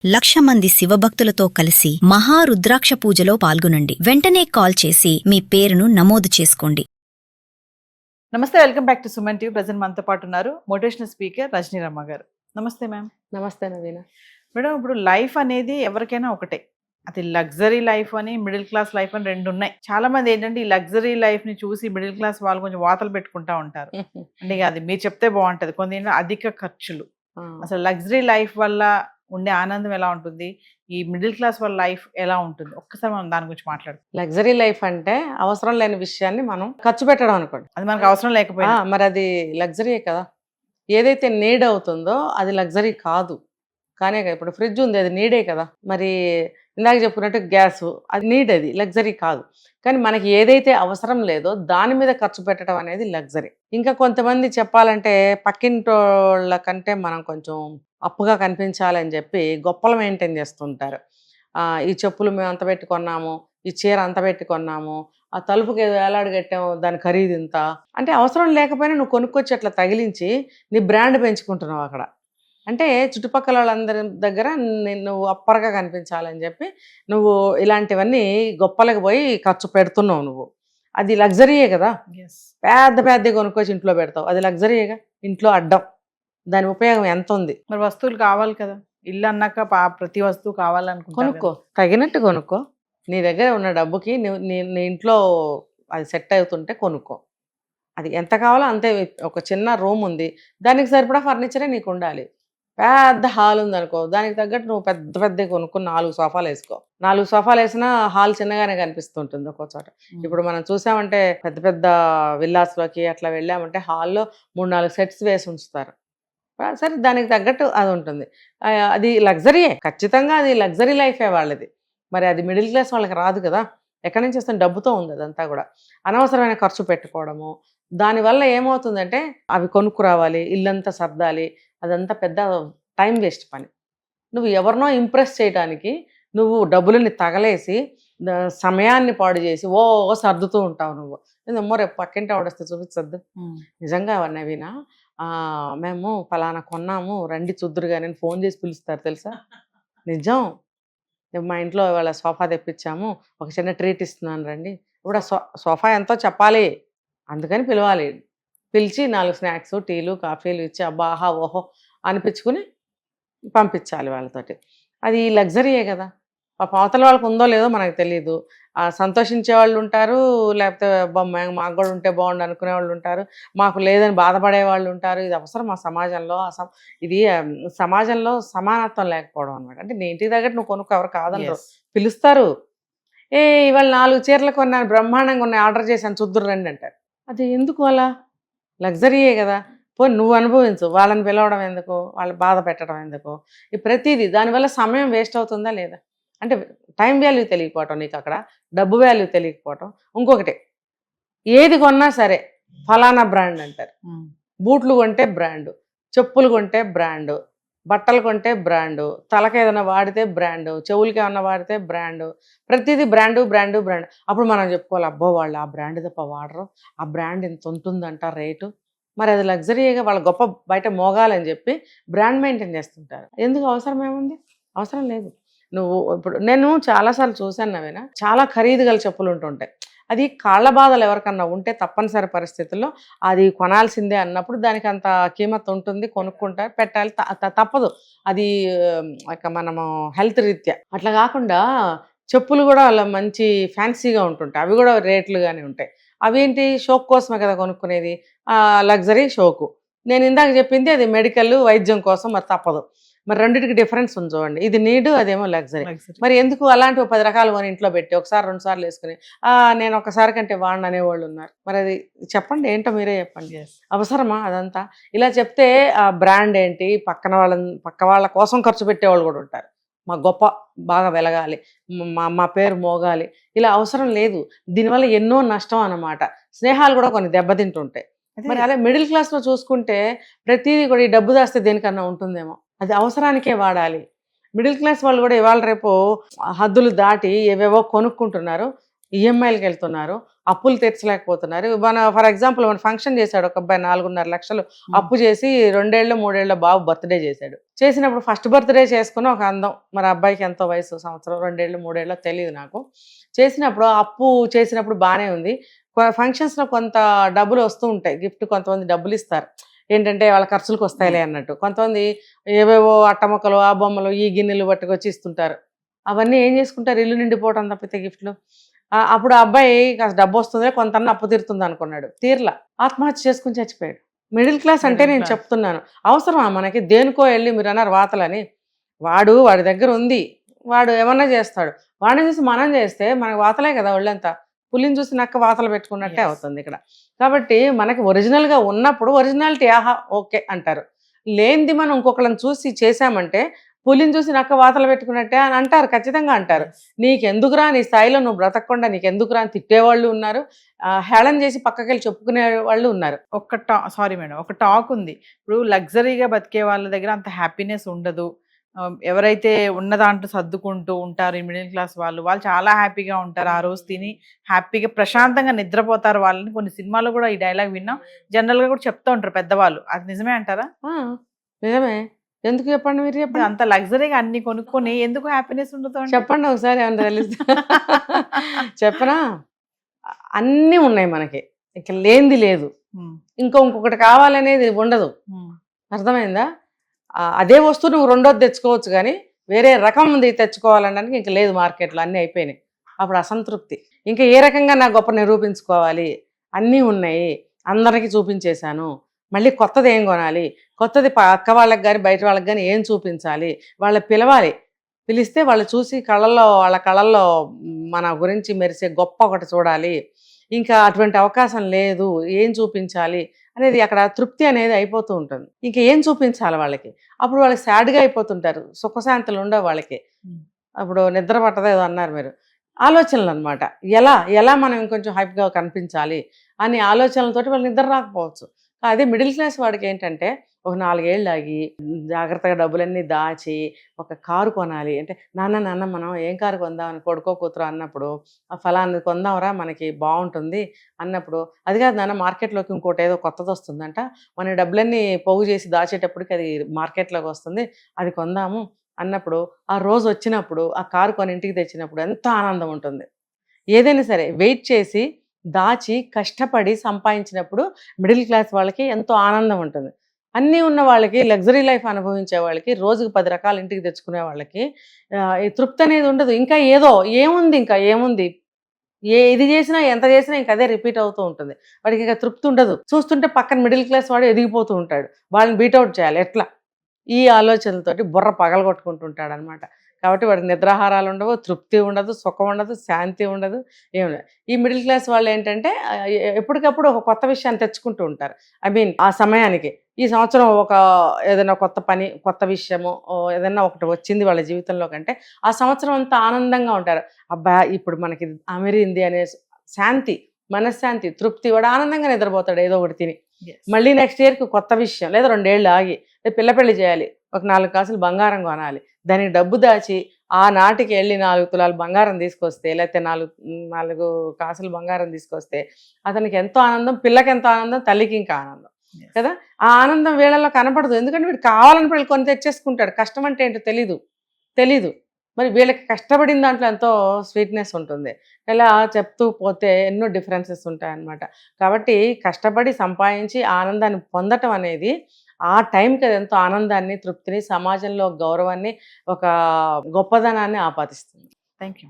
1,00,000 మంది శివభక్తులతో కలిసి మహారుద్రాక్ష పూజలో పాల్గొనండి. వెంటనే కాల్ చేసి మీ పేరును నమోదు చేసుకోండి. నమస్తే, welcome back to Suman TV. Present మనతో పాటు ఉన్నారు మోటివేషనల్ స్పీకర్ రజనీ రమ్మ గారు. నమస్తే మ్యామ్. నమస్తే నవీన. మేడం, ఇప్పుడు లైఫ్ అనేది ఎవరికైనా ఒకటే. అది లగ్జరీ లైఫ్ అని, మిడిల్ క్లాస్ లైఫ్ అని రెండు ఉన్నాయి. చాలా మంది ఏంటంటే ఈ లగ్జరీ లైఫ్ ని చూసి మిడిల్ క్లాస్ వాళ్ళు కొంచెం వాతలు పెట్టుకుంటా ఉంటారు. అంటే ఇక అది మీరు చెప్తే బాగుంటది. కొంత ఏంటంటే అధిక ఖర్చులు. అసలు లగ్జరీ లైఫ్ వల్ల ఉండే ఆనందం ఎలా ఉంటుంది, ఈ మిడిల్ క్లాస్ వాళ్ళ లైఫ్ ఎలా ఉంటుంది, ఒక్కసారి మనం దాని గురించి మాట్లాడుతాం. లగ్జరీ లైఫ్ అంటే అవసరం లేని విషయాన్ని మనం ఖర్చు పెట్టడం అనుకోండి. అది మనకు అవసరం లేకపోయినా మరి అది లగ్జరీయే కదా. ఏదైతే నీడ్ అవుతుందో అది లగ్జరీ కాదు. కానీ ఇప్పుడు ఫ్రిడ్జ్ ఉంది, అది నీడే కదా. మరి ఇందాక చెప్పుకున్నట్టు గ్యాస్, అది నీడ్, అది లగ్జరీ కాదు. కానీ మనకి ఏదైతే అవసరం లేదో దాని మీద ఖర్చు పెట్టడం అనేది లగ్జరీ. ఇంకా కొంతమంది చెప్పాలంటే పక్కింటోళ్ళ కంటే మనం కొంచెం అప్పుగా కనిపించాలని చెప్పి గొప్పలు మెయింటైన్ చేస్తుంటారు. ఈ చెప్పులు మేము అంత పెట్టి కొన్నాము, ఈ చీర అంత పెట్టి కొన్నాము, ఆ తలుపుకి ఏదో వేలాడు కట్టాము, దాని ఖరీదు ఇంత. అంటే అవసరం లేకపోయినా నువ్వు కొనుక్కొచ్చి అట్లా తగిలించి నీ బ్రాండ్ పెంచుకుంటున్నావు అక్కడ. అంటే చుట్టుపక్కల వాళ్ళందరి దగ్గర నువ్వు అప్పరగా కనిపించాలని చెప్పి నువ్వు ఇలాంటివన్నీ గొప్పలకు పోయి ఖర్చు పెడుతున్నావు. నువ్వు అది లగ్జరీయే కదా. పెద్ద పెద్ద కొనుక్కొచ్చి ఇంట్లో పెడతావు, అది లగ్జరీయేగా. ఇంట్లో అడ్డం, దాని ఉపయోగం ఎంత ఉంది. మరి వస్తువులు కావాలి కదా, ఇల్లు అన్నాక ప్రతి వస్తువు కావాలనుకో, కొనుక్కో, తగినట్టు కొనుక్కో. నీ దగ్గర ఉన్న డబ్బుకి నీ ఇంట్లో అది సెట్ అవుతుంటే కొనుక్కో. అది ఎంత కావాలో అంతే. ఒక చిన్న రూమ్ ఉంది, దానికి సరిపడా ఫర్నిచరే నీకు ఉండాలి. పెద్ద హాల్ ఉందనుకో, దానికి తగ్గట్టు నువ్వు పెద్ద పెద్ద కొనుక్కుని 4 సోఫాలు వేసుకో. 4 సోఫాలు వేసినా హాల్ చిన్నగానే కనిపిస్తుంటుంది ఒక్కో చోట. ఇప్పుడు మనం చూసామంటే పెద్ద పెద్ద విల్లాస్లోకి అట్లా వెళ్ళామంటే హాల్లో 3-4 సెట్స్ వేసి ఉంచుతారు. సరే, దానికి తగ్గట్టు అది ఉంటుంది. అది లగ్జరీయే, ఖచ్చితంగా అది లగ్జరీ లైఫే వాళ్ళది. మరి అది మిడిల్ క్లాస్ వాళ్ళకి రాదు కదా. ఎక్కడి నుంచి వస్తుంది? డబ్బుతో ఉంది అదంతా కూడా. అనవసరమైన ఖర్చు పెట్టుకోవడము, దానివల్ల ఏమవుతుందంటే అవి కొనుక్కురావాలి, ఇల్లంతా సర్దాలి, అదంతా పెద్ద టైం వేస్ట్ పని. నువ్వు ఎవరినో ఇంప్రెస్ చేయడానికి నువ్వు డబ్బులని తగలేసి సమయాన్ని పాడు చేసి ఓ సర్దుతూ ఉంటావు నువ్వు. ఏదమ్మో రేపు పక్కింటి ఆవిడొస్తే చూపించద్దు. నిజంగా నవీనా, మేము ఫలానా కొన్నాము రండి చూద్దురుగా నేను ఫోన్ చేసి పిలుస్తారు తెలుసా. నిజం. మా ఇంట్లో ఇవాళ సోఫా తెప్పించాము, ఒక చిన్న ట్రీట్ ఇస్తున్నాను రండి. ఇప్పుడు ఆ సోఫా ఎంతో చెప్పాలి, అందుకని పిలవాలి. పిలిచి 4 స్నాక్స్, టీలు, కాఫీలు ఇచ్చి అబ్బా ఆహా ఓహో అనిపించుకుని పంపించాలి వాళ్ళతోటి. అది లగ్జరీయే కదా. అవతల వాళ్ళకి ఉందో లేదో మనకు తెలియదు. సంతోషించే వాళ్ళు ఉంటారు, లేకపోతే మాకు కూడా ఉంటే బాగుండు అనుకునే వాళ్ళు ఉంటారు, మాకు లేదని బాధపడే వాళ్ళు ఉంటారు. ఇది అవసరం మా సమాజంలో. ఇది సమాజంలో సమానత్వం లేకపోవడం అనమాట. అంటే నీ ఇంటికి దగ్గర నువ్వు కొనుక్కో, ఎవరు కాదనరు, పిలుస్తారు. ఇవాళ 4 చీరలు కొన్నాను, బ్రహ్మాండంగా ఉన్నాయి, ఆర్డర్ చేశాను చూద్దురు రండి అంటారు. అది ఎందుకు అలా? లగ్జరీయే కదా. పోనీ నువ్వు అనుభవించు, వాళ్ళని పిలవడం ఎందుకు, వాళ్ళు బాధ పెట్టడం ఎందుకు? ఈ ప్రతిదీ దానివల్ల సమయం వేస్ట్ అవుతుందా లేదా? అంటే టైం వాల్యూ తెలియకపోవటం నీకు, అక్కడ డబ్బు వాల్యూ తెలియకపోవటం. ఇంకొకటి, ఏది కొన్నా సరే ఫలానా బ్రాండ్ అంటారు. బూట్లు కొంటే బ్రాండు, చెప్పులు కొంటే బ్రాండు, బట్టలు కొంటే బ్రాండు, తలకి ఏదైనా వాడితే బ్రాండు, చెవులకి ఏమన్నా వాడితే బ్రాండు, ప్రతిదీ బ్రాండు బ్రాండు బ్రాండ్. అప్పుడు మనం చెప్పుకోవాలి, అబ్బో వాళ్ళు ఆ బ్రాండ్ తప్ప వాడరు, ఆ బ్రాండ్ ఇంత ఉంటుందంట రేటు. మరి అది లగ్జరీగా వాళ్ళ గొప్ప బయట మోగాలని చెప్పి బ్రాండ్ మెయింటైన్ చేస్తుంటారు. ఎందుకు? అవసరం ఏముంది? అవసరం లేదు. నువ్వు ఇప్పుడు నేను చాలాసార్లు చూశాను నవీనా, చాలా ఖరీదు గల చెప్పులు ఉంటుంటాయి. అది కాళ్ళ బాధలు ఎవరికన్నా ఉంటే తప్పనిసరి పరిస్థితుల్లో అది కొనాల్సిందే అన్నప్పుడు దానికి అంత కీమత్ ఉంటుంది, కొనుక్కుంటారు, పెట్టాలి, తప్పదు. అది మనము హెల్త్ రీత్యా. అట్లా కాకుండా చెప్పులు కూడా అలా మంచి ఫ్యాన్సీగా ఉంటుంటాయి, అవి కూడా రేట్లుగానే ఉంటాయి. అవేంటి? షోక్ కోసమే కదా కొనుక్కునేది, లగ్జరీ షోకు. నేను ఇందాక చెప్పింది అది మెడికల్, వైద్యం కోసం, మరి తప్పదు. మరి రెండింటికి డిఫరెన్స్ ఉంది చూడండి. ఇది నీడు, అదేమో లగ్జరీ. మరి ఎందుకు అలాంటి 10 రకాలు కొని ఇంట్లో పెట్టి ఒకసారి 2 సార్లు వేసుకుని నేను ఒకసారి కంటే వాడిని అనేవాళ్ళు ఉన్నారు. మరి అది చెప్పండి, ఏంటో మీరే చెప్పండి. అవసరమా అదంతా? ఇలా చెప్తే ఆ బ్రాండ్ ఏంటి, పక్క వాళ్ళ కోసం ఖర్చు పెట్టేవాళ్ళు కూడా ఉంటారు. మా గొప్ప బాగా వెలగాలి, మా పేరు మోగాలి, ఇలా అవసరం లేదు. దీనివల్ల ఎన్నో నష్టం అన్నమాట. స్నేహాలు కూడా కొన్ని దెబ్బతింటుంటాయి. మరి అలా మిడిల్ క్లాస్లో చూసుకుంటే ప్రతిదీ కూడా ఈ డబ్బు దాస్తే దేనికన్నా ఉంటుందేమో, అది అవసరానికే వాడాలి. మిడిల్ క్లాస్ వాళ్ళు కూడా ఇవాళ రేపు హద్దులు దాటి ఏవేవో కొనుక్కుంటున్నారు. ఈఎంఐలకు వెళ్తున్నారు, అప్పులు తీర్చలేకపోతున్నారు. ఫర్ ఎగ్జాంపుల్ మన ఫంక్షన్ చేశాడు ఒక అబ్బాయి, 4.5 లక్షలు అప్పు చేసి 2 ఏళ్ళు 3 ఏళ్ళ బాబు బర్త్డే చేశాడు. చేసినప్పుడు ఫస్ట్ బర్త్డే చేసుకుని ఒక అందం, మరి అబ్బాయికి ఎంతో వయసు, సంవత్సరం 2 ఏళ్ళు 3 ఏళ్ళో తెలియదు నాకు. చేసినప్పుడు అప్పు చేసినప్పుడు బాగానే ఉంది. ఫంక్షన్స్లో కొంత డబ్బులు వస్తూ ఉంటాయి, గిఫ్ట్ కొంతమంది డబ్బులు ఇస్తారు, ఏంటంటే వాళ్ళ ఖర్చులకు వస్తాయిలే అన్నట్టు. కొంతమంది ఏవేవో అట్టముక్కలు, ఆ బొమ్మలు, ఈ గిన్నెలు పట్టుకొచ్చి ఇస్తుంటారు. అవన్నీ ఏం చేసుకుంటారు, ఇల్లు నిండిపోవటం తప్పితే గిఫ్ట్లు. అప్పుడు ఆ అబ్బాయి కాస్త డబ్బు వస్తుందే కొంత అప్పు తీరుతుంది అనుకున్నాడు, తీర్లా, ఆత్మహత్య చేసుకుని చచ్చిపోయాడు. మిడిల్ క్లాస్ అంటే నేను చెప్తున్నాను, అవసరమా మనకి? దేనికో వెళ్ళి మీరు అన్నారు వాతలని, వాడి దగ్గర ఉంది, వాడు ఏమన్నా చేస్తాడు, వాడిని చూసి మనం చేస్తే మనకు వాతలే కదా ఒళ్ళంతా. పులిని చూసి నక్క వాతలు పెట్టుకున్నట్టే అవుతుంది ఇక్కడ. కాబట్టి మనకి ఒరిజినల్గా ఉన్నప్పుడు ఒరిజినాలిటీ ఆహా ఓకే అంటారు. లేనిది మనం ఇంకొకళ్ళని చూసి చేశామంటే పులిని చూసి నక్క వాతలు పెట్టుకున్నట్టే అని అంటారు, ఖచ్చితంగా అంటారు. నీకెందుకురా, నీ స్థాయిలో నువ్వు బ్రతకకుండా నీకెందుకురా అని తిట్టేవాళ్ళు ఉన్నారు, హేళన చేసి పక్కకెళ్ళి చెప్పుకునే వాళ్ళు ఉన్నారు. సారీ మేడం, ఒక టాక్ ఉంది, ఇప్పుడు లగ్జరీగా బతికే వాళ్ళ దగ్గర అంత హ్యాపీనెస్ ఉండదు. ఎవరైతే ఉన్న దాంట్లో సర్దుకుంటూ ఉంటారు ఈ మిడిల్ క్లాస్ వాళ్ళు చాలా హ్యాపీగా ఉంటారు, ఆ రోజు తిని హ్యాపీగా ప్రశాంతంగా నిద్రపోతారు వాళ్ళని. కొన్ని సినిమాలు కూడా ఈ డైలాగ్ విన్నాం, జనరల్ గా కూడా చెప్తూ ఉంటారు పెద్దవాళ్ళు. అది నిజమే అంటారా? నిజమే. ఎందుకు చెప్పండి, మీరు చెప్పండి. అంత లగ్జరీగా అన్ని కొనుక్కొని ఎందుకు హ్యాపీనెస్ ఉండదు చెప్పండి ఒకసారి, ఏమన్నా తెలుసు చెప్పనా? అన్నీ ఉన్నాయి మనకి, ఇక లేనిది లేదు, ఇంకొకటి కావాలనేది ఉండదు. అర్థమైందా? అదే వస్తువు నువ్వు రెండోది తెచ్చుకోవచ్చు, కానీ వేరే రకం తెచ్చుకోవాలనడానికి ఇంక లేదు మార్కెట్లో, అన్నీ అయిపోయినాయి. అప్పుడు అసంతృప్తి. ఇంకా ఏ రకంగా నా గొప్ప నిరూపించుకోవాలి, అన్నీ ఉన్నాయి, అందరికీ చూపించేశాను, మళ్ళీ కొత్తది ఏం కొనాలి, కొత్తది అక్క వాళ్ళకి కానీ బయట వాళ్ళకి కానీ ఏం చూపించాలి, వాళ్ళని పిలవాలి, పిలిస్తే వాళ్ళు చూసి వాళ్ళ కళల్లో మన గురించి మెరిసే గొప్ప ఒకటి చూడాలి. ఇంకా అటువంటి అవకాశం లేదు, ఏం చూపించాలి అనేది అక్కడ తృప్తి అనేది అయిపోతూ ఉంటుంది. ఇంకా ఏం చూపించాలి వాళ్ళకి, అప్పుడు వాళ్ళకి సాడ్గా అయిపోతుంటారు, సుఖశాంతులు ఉండవు వాళ్ళకి. అప్పుడు నిద్ర పట్టదో ఏదో అన్నారు మీరు, ఆలోచనలు అనమాట. ఎలా మనం ఇంకొంచెం హ్యాపీగా కనిపించాలి అనే ఆలోచనలతోటి వాళ్ళు నిద్ర రాకపోవచ్చు. అదే మిడిల్ క్లాస్ వాడికి ఏంటంటే ఒక 4 ఏళ్ళు ఆగి జాగ్రత్తగా డబ్బులన్నీ దాచి ఒక కారు కొనాలి అంటే, నాన్న మనం ఏం కారు కొందామని కొడుకో కూతురు అన్నప్పుడు, ఫలానా కొందాంరా మనకి బాగుంటుంది అన్నప్పుడు, అది కాదు నాన్న మార్కెట్లోకి ఇంకోటి ఏదో కొత్తది వస్తుందంట, మన డబ్బులన్నీ పోగు చేసి దాచేటప్పటికి అది మార్కెట్లోకి వస్తుంది, అది కొందాము అన్నప్పుడు, ఆ రోజు వచ్చినప్పుడు ఆ కారు కొని ఇంటికి తెచ్చినప్పుడు ఎంతో ఆనందం ఉంటుంది. ఏదైనా సరే వెయిట్ చేసి దాచి కష్టపడి సంపాదించినప్పుడు మిడిల్ క్లాస్ వాళ్ళకి ఎంతో ఆనందం ఉంటుంది. అన్నీ ఉన్న వాళ్ళకి, లగ్జరీ లైఫ్ అనుభవించే వాళ్ళకి, రోజుకు 10 రకాలు ఇంటికి తెచ్చుకునే వాళ్ళకి ఈ తృప్తి అనేది ఉండదు. ఇంకా ఏముంది, ఇది చేసినా ఎంత చేసినా ఇంకా అదే రిపీట్ అవుతూ ఉంటుంది. వాడికి ఇంకా తృప్తి ఉండదు. చూస్తుంటే పక్కన మిడిల్ క్లాస్ వాడు ఎదిగిపోతూ ఉంటాడు, వాళ్ళని బీట్అవుట్ చేయాలి ఎట్లా, ఈ ఆలోచనలతోటి బుర్ర పగలగొట్టుకుంటుంటాడు అనమాట. కాబట్టి వాడికి నిద్రాహారాలు ఉండవు, తృప్తి ఉండదు, సుఖం ఉండదు, శాంతి ఉండదు, ఏమి. ఈ మిడిల్ క్లాస్ వాళ్ళు ఏంటంటే ఎప్పటికప్పుడు ఒక కొత్త విషయాన్ని తెచ్చుకుంటూ ఉంటారు. ఆ సమయానికి ఈ సంవత్సరం ఏదైనా కొత్త పని, కొత్త విషయము ఏదైనా ఒకటి వచ్చింది వాళ్ళ జీవితంలో కంటే ఆ సంవత్సరం అంతా ఆనందంగా ఉంటారు. అబ్బా ఇప్పుడు మనకి అమెరింది అనే శాంతి, మనశ్శాంతి, తృప్తి, వాడు ఆనందంగా నిద్రపోతాడు ఏదో ఒకటి తిని. మళ్ళీ నెక్స్ట్ ఇయర్కి కొత్త విషయం, లేదా 2 ఏళ్ళు ఆగి పిల్ల పెళ్లి చేయాలి, ఒక 4 కాసులు బంగారం కొనాలి, దానికి డబ్బు దాచి ఆ నాటికి వెళ్ళి 4 తులాలు బంగారం తీసుకొస్తే, లేకపోతే 4 కాసులు బంగారం తీసుకొస్తే అతనికి ఎంతో ఆనందం, పిల్లకి ఎంతో ఆనందం, తల్లికి ఇంకా ఆనందం కదా. ఆ ఆనందం వీళ్ళలో కనపడదు, ఎందుకంటే వీడు కావాలని వీళ్ళు కొని తెచ్చేసుకుంటాడు. కష్టం అంటే ఏంటో తెలీదు. మరి వీళ్ళకి కష్టపడిన దాంట్లో ఎంతో స్వీట్నెస్ ఉంటుంది. ఇలా చెప్తూ పోతే ఎన్నో డిఫరెన్సెస్ ఉంటాయన్నమాట. కాబట్టి కష్టపడి సంపాదించి ఆనందాన్ని పొందటం అనేది ఆ టైంకి అది ఎంతో ఆనందాన్ని, తృప్తిని, సమాజంలో గౌరవాన్ని, ఒక గొప్పదనాన్ని ఆపాదిస్తుంది. Thank you.